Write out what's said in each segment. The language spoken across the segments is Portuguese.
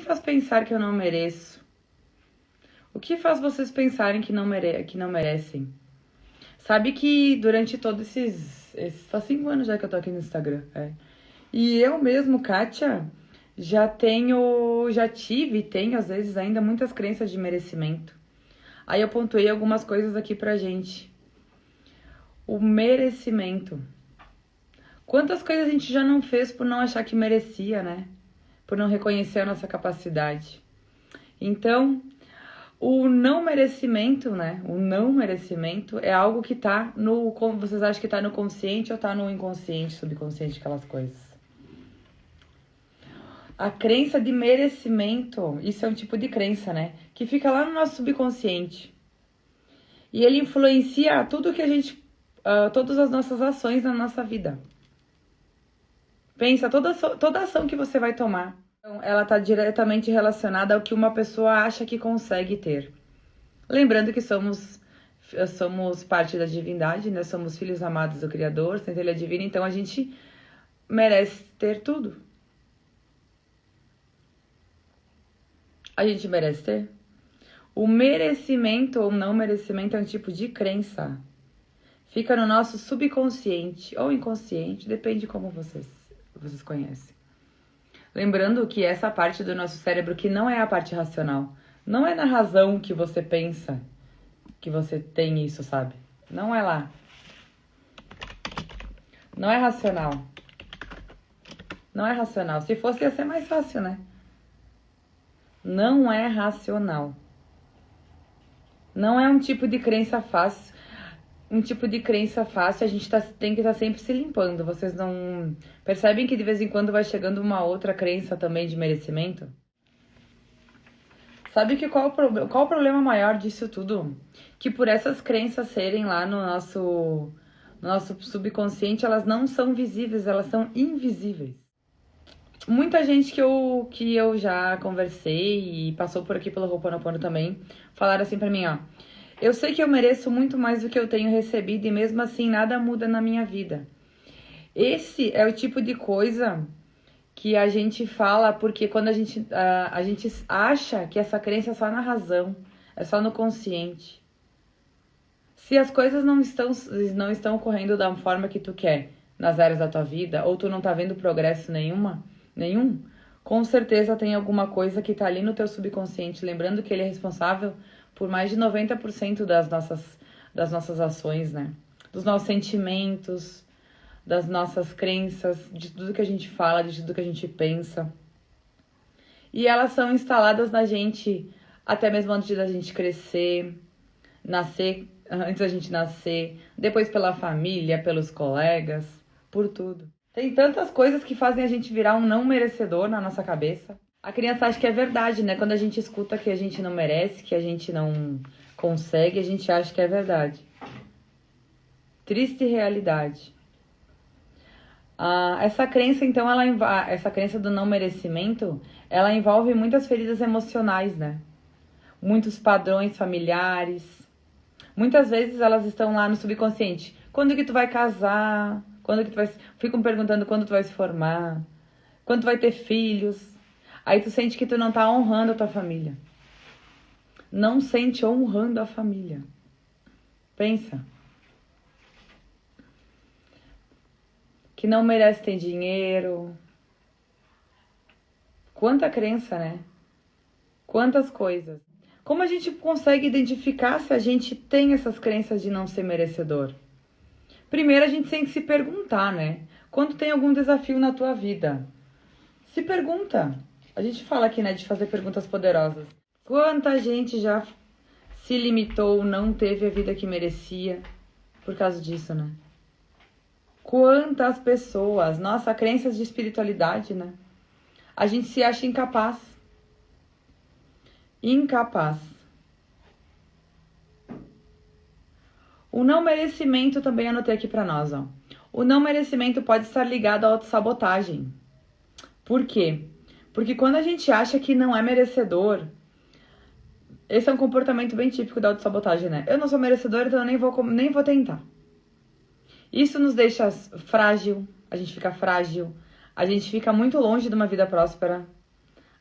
faz pensar que eu não mereço? O que faz vocês pensarem que não merecem? Sabe que durante todos faz 5 anos já que eu tô aqui no Instagram, E eu mesmo, Kátia, já tive e tenho às vezes ainda muitas crenças de merecimento. Aí eu pontuei algumas coisas aqui pra gente. O merecimento. Quantas coisas a gente já não fez por não achar que merecia, né? Por não reconhecer a nossa capacidade. Então, o não merecimento, né? O não merecimento é algo que tá no... Vocês acham que tá no consciente ou tá no inconsciente, subconsciente, aquelas coisas? A crença de merecimento, isso é um tipo de crença, né? Que fica lá no nosso subconsciente. E ele influencia tudo que a gente... todas as nossas ações na nossa vida. Pensa, toda ação que você vai tomar, ela está diretamente relacionada ao que uma pessoa acha que consegue ter. Lembrando que somos parte da divindade, né? Somos filhos amados do Criador, centelha divina, então a gente merece ter tudo. A gente merece ter. O merecimento ou não merecimento é um tipo de crença. Fica no nosso subconsciente ou inconsciente, depende de como vocês conhecem. Lembrando que essa parte do nosso cérebro que não é a parte racional, não é na razão que você pensa que você tem isso, sabe? Não é lá. Não é racional. Não é racional. Se fosse, ia ser mais fácil, né? Não é racional. Não é um tipo de crença fácil. Um tipo de crença fácil, a gente tem que estar sempre se limpando. Vocês não percebem que de vez em quando vai chegando uma outra crença também de merecimento? Sabe que qual o problema maior disso tudo? Que por essas crenças serem lá no nosso subconsciente, elas não são visíveis, elas são invisíveis. Muita gente que eu já conversei e passou por aqui pelo Ho'oponopono também, falaram assim pra mim, ó. Eu sei que eu mereço muito mais do que eu tenho recebido e mesmo assim nada muda na minha vida. Esse é o tipo de coisa que a gente fala porque quando a gente acha que essa crença é só na razão, é só no consciente. Se as coisas não estão ocorrendo da forma que tu quer nas áreas da tua vida, ou tu não tá vendo progresso nenhum, com certeza tem alguma coisa que tá ali no teu subconsciente, lembrando que ele é responsável por mais de 90% das nossas ações, né? Dos nossos sentimentos, das nossas crenças, de tudo que a gente fala, de tudo que a gente pensa. E elas são instaladas na gente até mesmo antes da gente crescer, antes da gente nascer, depois pela família, pelos colegas, por tudo. Tem tantas coisas que fazem a gente virar um não merecedor na nossa cabeça. A criança acha que é verdade, né? Quando a gente escuta que a gente não merece, que a gente não consegue, a gente acha que é verdade. Triste realidade. Essa crença, então, essa crença do não merecimento, ela envolve muitas feridas emocionais, né? Muitos padrões familiares. Muitas vezes elas estão lá no subconsciente. Quando que tu vai casar? Ficam perguntando quando tu vai se formar? Quando tu vai ter filhos? Aí tu sente que tu não tá honrando a tua família. Não sente honrando a família. Pensa. Que não merece ter dinheiro. Quanta crença, né? Quantas coisas. Como a gente consegue identificar se a gente tem essas crenças de não ser merecedor? Primeiro a gente tem que se perguntar, né? Quando tem algum desafio na tua vida, se pergunta. A gente fala aqui, né, de fazer perguntas poderosas. Quanta gente já se limitou, não teve a vida que merecia por causa disso, né? Quantas pessoas, nossa, crenças de espiritualidade, né? A gente se acha incapaz. Incapaz. O não merecimento também anotei aqui pra nós, ó. O não merecimento pode estar ligado à autossabotagem. Por quê? Porque quando a gente acha que não é merecedor, esse é um comportamento bem típico da autossabotagem, né? Eu não sou merecedor, então eu nem vou tentar. Isso nos deixa frágil, a gente fica muito longe de uma vida próspera.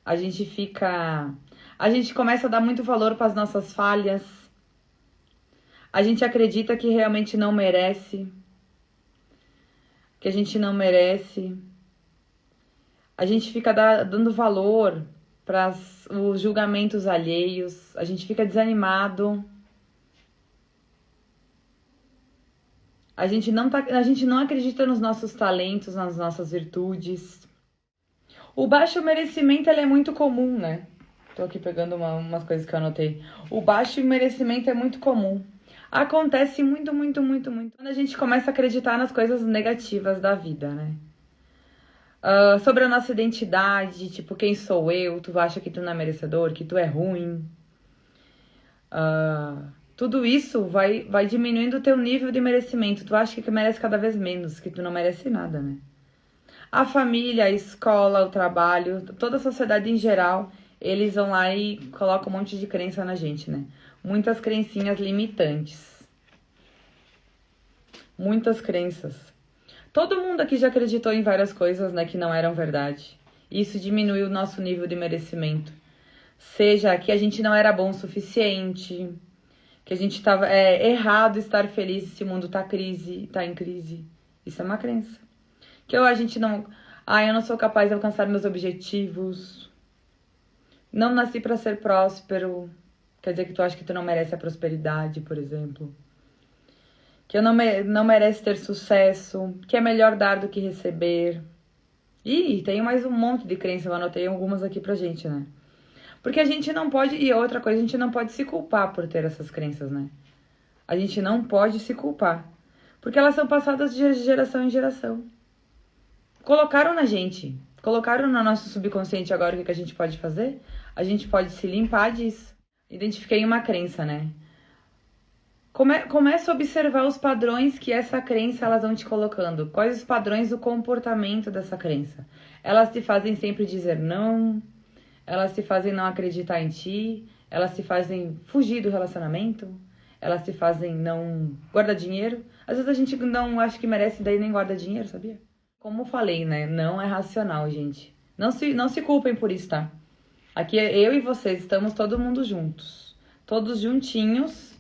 A gente começa a dar muito valor para as nossas falhas. A gente acredita que realmente não merece. Que a gente não merece. A gente fica dando valor para os julgamentos alheios. A gente fica desanimado. A gente não acredita nos nossos talentos, nas nossas virtudes. O baixo merecimento, ele é muito comum, né? Tô aqui pegando umas coisas que eu anotei. O baixo merecimento é muito comum. Acontece muito quando a gente começa a acreditar nas coisas negativas da vida, né? Sobre a nossa identidade, tipo, quem sou eu? Tu acha que tu não é merecedor, que tu é ruim? Tudo isso vai diminuindo o teu nível de merecimento. Tu acha que merece cada vez menos, que tu não merece nada, né? A família, a escola, o trabalho, toda a sociedade em geral, eles vão lá e colocam um monte de crença na gente, né? Muitas crencinhas limitantes. Muitas crenças. Todo mundo aqui já acreditou em várias coisas, né, que não eram verdade. Isso diminui o nosso nível de merecimento. Seja que a gente não era bom o suficiente, que a gente estava errado estar feliz, esse mundo tá em crise. Isso é uma crença. Que a gente não... eu não sou capaz de alcançar meus objetivos. Não nasci para ser próspero. Quer dizer que tu acha que tu não merece a prosperidade, por exemplo. Que eu não merece ter sucesso. Que é melhor dar do que receber. E tem mais um monte de crença. Eu anotei algumas aqui pra gente, né? Porque a gente não pode... E outra coisa, a gente não pode se culpar por ter essas crenças, né? A gente não pode se culpar. Porque elas são passadas de geração em geração. Colocaram na gente, colocaram no nosso subconsciente. Agora o que a gente pode fazer? A gente pode se limpar disso. Identifiquei uma crença, né? Começa a observar os padrões que essa crença elas vão te colocando. Quais os padrões do comportamento dessa crença? Elas te fazem sempre dizer não, elas te fazem não acreditar em ti, elas te fazem fugir do relacionamento, elas te fazem não guardar dinheiro. Às vezes a gente não acha que merece, daí nem guarda dinheiro, sabia? Como eu falei, né? Não é racional, gente. Não se culpem por isso, tá? Aqui eu e vocês, estamos todo mundo juntos. Todos juntinhos.